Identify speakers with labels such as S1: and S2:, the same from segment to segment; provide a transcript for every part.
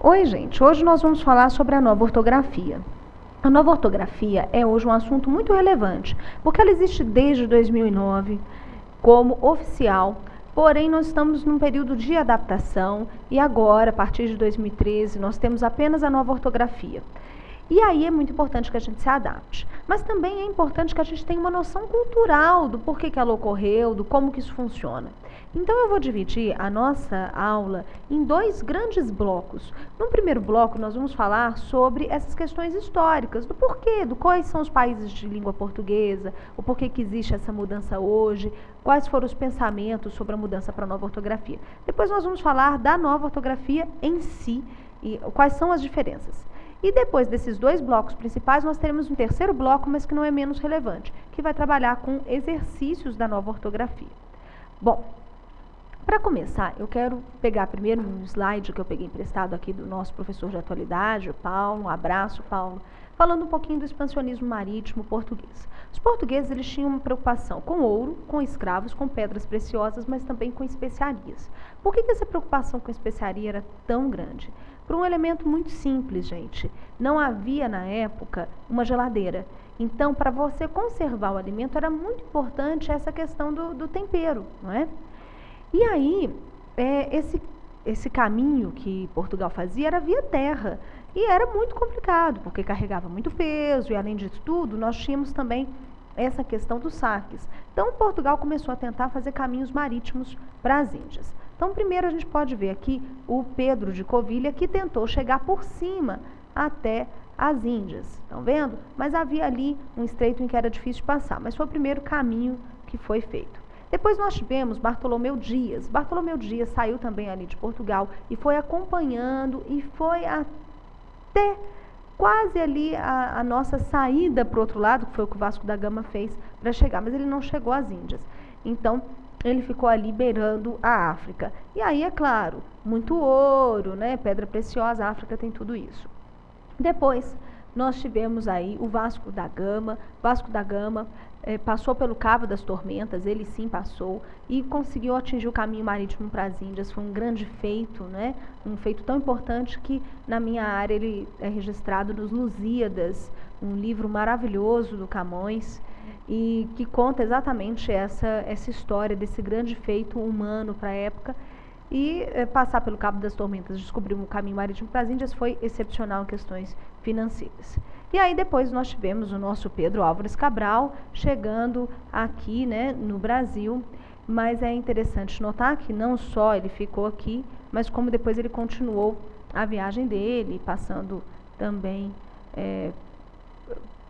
S1: Oi, gente. Hoje nós vamos falar sobre a nova ortografia. A nova ortografia é hoje um assunto muito relevante, porque ela existe desde 2009 como oficial, porém nós estamos num período de adaptação e agora, a partir de 2013, nós temos apenas a nova ortografia. E aí é muito importante que a gente se adapte. Mas também é importante que a gente tenha uma noção cultural do porquê que ela ocorreu, do como que isso funciona. Então eu vou dividir a nossa aula em dois grandes blocos. No primeiro bloco nós vamos falar sobre essas questões históricas, do porquê, do quais são os países de língua portuguesa, o porquê que existe essa mudança hoje, quais foram os pensamentos sobre a mudança para a nova ortografia. Depois nós vamos falar da nova ortografia em si e quais são as diferenças. E depois desses dois blocos principais, nós teremos um terceiro bloco, mas que não é menos relevante, que vai trabalhar com exercícios da nova ortografia. Bom, para começar, eu quero pegar primeiro um slide que eu peguei emprestado aqui do nosso professor de atualidade, o Paulo. Um abraço, Paulo. Falando um pouquinho do expansionismo marítimo português. Os portugueses eles tinham uma preocupação com ouro, com escravos, com pedras preciosas, mas também com especiarias. Por que essa preocupação com especiaria era tão grande? Por um elemento muito simples, gente. Não havia, na época, uma geladeira. Então, para você conservar o alimento, era muito importante essa questão do tempero, não é? E aí, esse caminho que Portugal fazia era via terra. E era muito complicado, porque carregava muito peso e, além disso tudo, nós tínhamos também essa questão dos saques. Então, Portugal começou a tentar fazer caminhos marítimos para as Índias. Então, primeiro a gente pode ver aqui o Pedro de Covilha, que tentou chegar por cima até as Índias. Estão vendo? Mas havia ali um estreito em que era difícil de passar. Mas foi o primeiro caminho que foi feito. Depois nós tivemos Bartolomeu Dias. Bartolomeu Dias saiu também ali de Portugal e foi acompanhando e foi até quase ali a nossa saída para o outro lado, que foi o que o Vasco da Gama fez para chegar, mas ele não chegou às Índias. Então, ele ficou ali beirando a África. E aí, é claro, muito ouro, né? Pedra preciosa, a África tem tudo isso. Depois, nós tivemos aí o Vasco da Gama. Vasco da Gama passou pelo Cabo das Tormentas, ele sim passou, e conseguiu atingir o caminho marítimo para as Índias. Foi um grande feito, né? Um feito tão importante que, na minha área, ele é registrado nos Lusíadas, um livro maravilhoso do Camões, e que conta exatamente essa história desse grande feito humano para a época. E passar pelo Cabo das Tormentas, descobrir um caminho marítimo para as Índias foi excepcional em questões financeiras. E aí depois nós tivemos o nosso Pedro Álvares Cabral chegando aqui, né, no Brasil, mas é interessante notar que não só ele ficou aqui, mas como depois ele continuou a viagem dele, passando também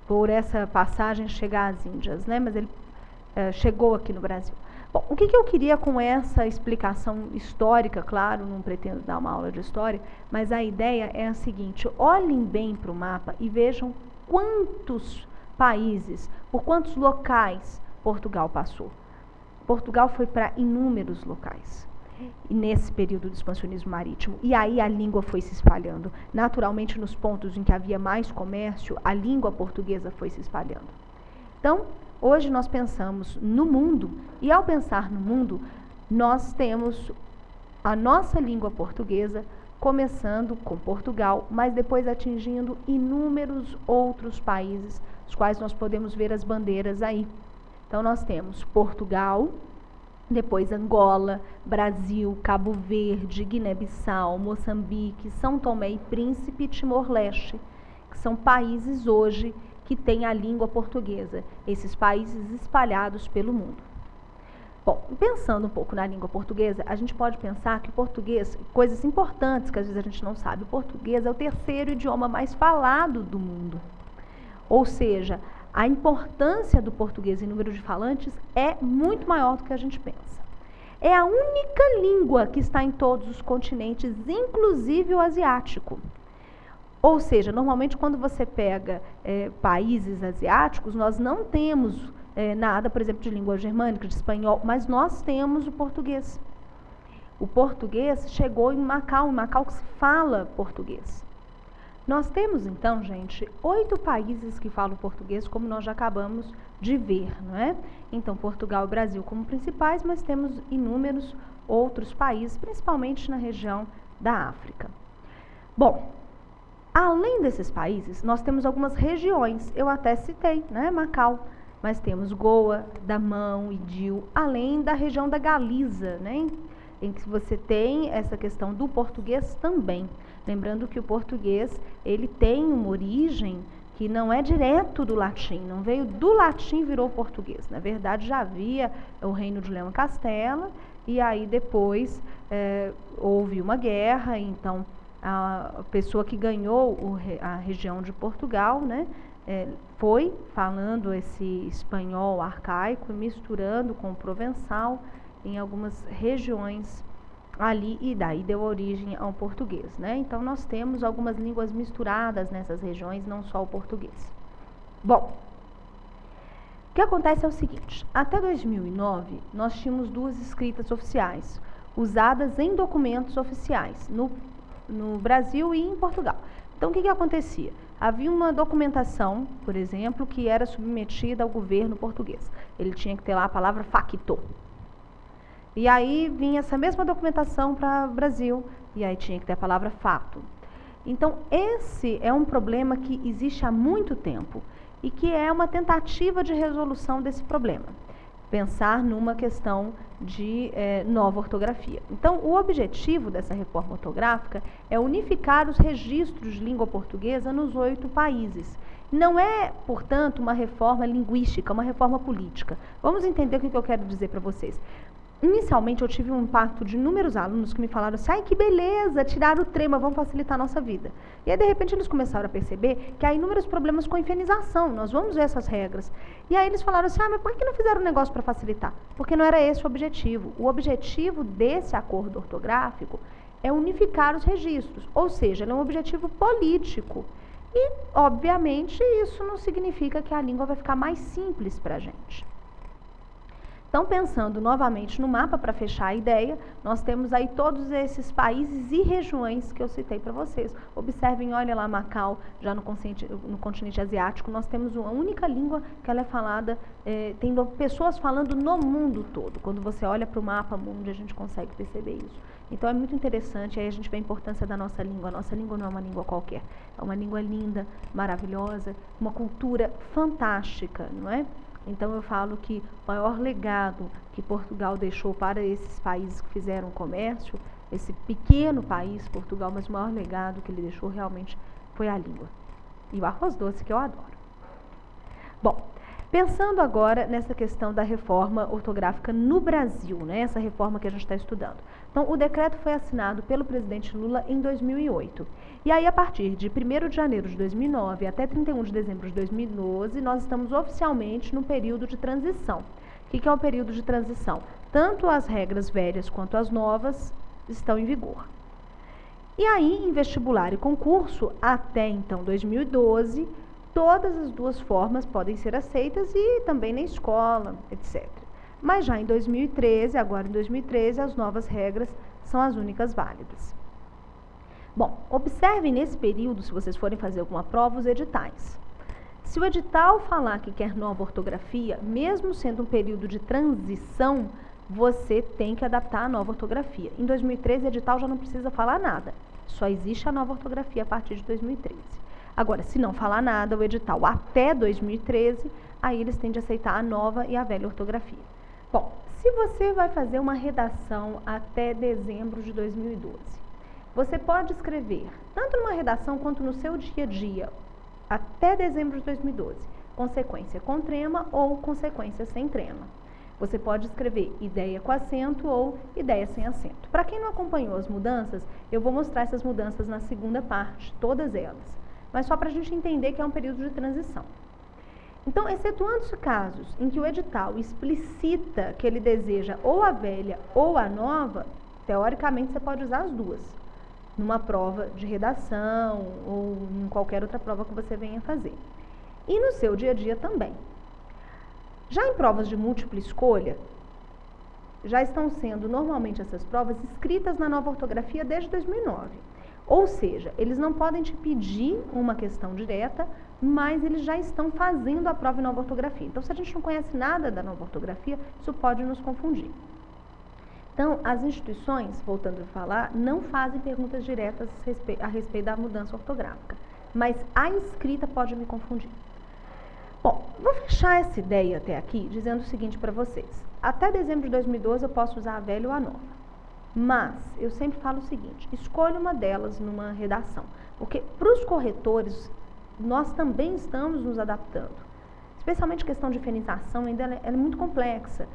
S1: por essa passagem chegar às Índias, né? Mas ele chegou aqui no Brasil. Bom, o que eu queria com essa explicação histórica, claro, não pretendo dar uma aula de história, mas a ideia é a seguinte: olhem bem para o mapa e vejam quantos países, por quantos locais Portugal passou. Portugal foi para inúmeros locais nesse período do expansionismo marítimo, e aí a língua foi se espalhando. Naturalmente, nos pontos em que havia mais comércio, a língua portuguesa foi se espalhando. Então, hoje nós pensamos no mundo, e ao pensar no mundo, nós temos a nossa língua portuguesa começando com Portugal, mas depois atingindo inúmeros outros países, os quais nós podemos ver as bandeiras aí. Então nós temos Portugal, depois Angola, Brasil, Cabo Verde, Guiné-Bissau, Moçambique, São Tomé e Príncipe e Timor-Leste, que são países hoje que têm a língua portuguesa, esses países espalhados pelo mundo. Bom, pensando um pouco na língua portuguesa, a gente pode pensar que o português, coisas importantes que às vezes a gente não sabe, o português é o terceiro idioma mais falado do mundo. Ou seja, a importância do português em número de falantes é muito maior do que a gente pensa. É a única língua que está em todos os continentes, inclusive o asiático. Ou seja, normalmente quando você pega países asiáticos, nós não temos nada, por exemplo, de língua germânica, de espanhol, mas nós temos o português. O português chegou em Macau que se fala português. Nós temos então, gente, 8 países que falam português, como nós já acabamos de ver, não é? Então, Portugal e Brasil como principais, mas temos inúmeros outros países, principalmente na região da África. Bom, além desses países, nós temos algumas regiões, eu até citei, né, Macau, mas temos Goa, Damão e Diu, além da região da Galiza, né, em que você tem essa questão do português também. Lembrando que o português, ele tem uma origem que não é direto do latim, não veio do latim e virou português. Na verdade, já havia o reino de Leão e Castela, e aí depois houve uma guerra, então a pessoa que ganhou a região de Portugal, né, foi falando esse espanhol arcaico, misturando com o provençal em algumas regiões ali, e daí deu origem ao português, né? Então nós temos algumas línguas misturadas nessas regiões, não só o português. Bom, o que acontece é o seguinte, até 2009 nós tínhamos 2 escritas oficiais, usadas em documentos oficiais, no Brasil e em Portugal. Então o que acontecia? Havia uma documentação, por exemplo, que era submetida ao governo português. Ele tinha que ter lá a palavra facto. E aí vinha essa mesma documentação para o Brasil, e aí tinha que ter a palavra fato. Então, esse é um problema que existe há muito tempo e que é uma tentativa de resolução desse problema. Pensar numa questão de nova ortografia. Então, o objetivo dessa reforma ortográfica é unificar os registros de língua portuguesa nos 8 países. Não é, portanto, uma reforma linguística, uma reforma política. Vamos entender o que eu quero dizer para vocês. Inicialmente, eu tive um impacto de inúmeros alunos que me falaram assim, ai, que beleza, tiraram o trema, vão facilitar a nossa vida. E aí, de repente, eles começaram a perceber que há inúmeros problemas com a infinização, nós vamos ver essas regras. E aí eles falaram assim, mas por que não fizeram um negócio para facilitar? Porque não era esse o objetivo. O objetivo desse acordo ortográfico é unificar os registros, ou seja, ele é um objetivo político. E, obviamente, isso não significa que a língua vai ficar mais simples para a gente. Então, pensando novamente no mapa para fechar a ideia, nós temos aí todos esses países e regiões que eu citei para vocês. Observem, olha lá Macau, já no continente asiático, nós temos uma única língua que ela é falada, tem pessoas falando no mundo todo. Quando você olha para o mapa mundo, a gente consegue perceber isso. Então, é muito interessante, aí a gente vê a importância da nossa língua. A nossa língua não é uma língua qualquer, é uma língua linda, maravilhosa, uma cultura fantástica, não é? Então eu falo que o maior legado que Portugal deixou para esses países que fizeram comércio, esse pequeno país, Portugal, mas o maior legado que ele deixou realmente foi a língua. E o arroz doce, que eu adoro. Bom, pensando agora nessa questão da reforma ortográfica no Brasil, né, essa reforma que a gente está estudando. Então, o decreto foi assinado pelo presidente Lula em 2008. E aí, a partir de 1º de janeiro de 2009 até 31 de dezembro de 2012, nós estamos oficialmente no período de transição. O que é o período de transição? Tanto as regras velhas quanto as novas estão em vigor. E aí, em vestibular e concurso, até então 2012, todas as 2 formas podem ser aceitas e também na escola, etc. Mas já em 2013, agora em 2013, as novas regras são as únicas válidas. Bom, observem nesse período, se vocês forem fazer alguma prova, os editais. Se o edital falar que quer nova ortografia, mesmo sendo um período de transição, você tem que adaptar a nova ortografia. Em 2013, o edital já não precisa falar nada, só existe a nova ortografia a partir de 2013. Agora, se não falar nada, o edital até 2013, aí eles têm de aceitar a nova e a velha ortografia. Bom, se você vai fazer uma redação até dezembro de 2012, você pode escrever, tanto numa redação quanto no seu dia a dia, até dezembro de 2012, consequência com trema ou consequência sem trema. Você pode escrever ideia com acento ou ideia sem acento. Para quem não acompanhou as mudanças, eu vou mostrar essas mudanças na segunda parte, todas elas. Mas só para a gente entender que é um período de transição. Então, excetuando-se casos em que o edital explicita que ele deseja ou a velha ou a nova, teoricamente você pode usar as 2, numa prova de redação ou em qualquer outra prova que você venha fazer. E no seu dia a dia também. Já em provas de múltipla escolha, já estão sendo normalmente essas provas escritas na nova ortografia desde 2009. Ou seja, eles não podem te pedir uma questão direta, mas eles já estão fazendo a prova em nova ortografia. Então, se a gente não conhece nada da nova ortografia, isso pode nos confundir. Então, as instituições, voltando a falar, não fazem perguntas diretas a respeito da mudança ortográfica, mas a escrita pode me confundir. Bom, vou fechar essa ideia até aqui dizendo o seguinte para vocês. Até dezembro de 2012 eu posso usar a velha ou a nova, mas eu sempre falo o seguinte, escolha uma delas numa redação, porque para os corretores nós também estamos nos adaptando, especialmente a questão de diferenciação, ainda ela é muito complexa.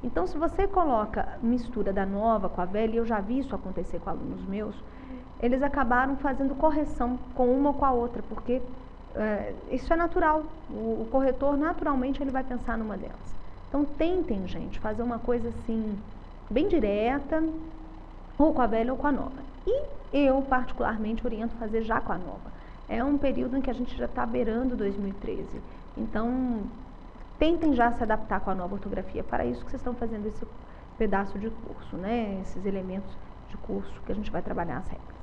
S1: Então, se você coloca mistura da nova com a velha, e eu já vi isso acontecer com alunos meus, eles acabaram fazendo correção com uma ou com a outra, porque isso é natural. O corretor, naturalmente, ele vai pensar numa delas. Então, tentem, gente, fazer uma coisa assim, bem direta, ou com a velha ou com a nova. E eu, particularmente, oriento fazer já com a nova. É um período em que a gente já está beirando 2013. Então, tentem já se adaptar com a nova ortografia. Para isso que vocês estão fazendo esse pedaço de curso, né? Esses elementos de curso que a gente vai trabalhar as regras.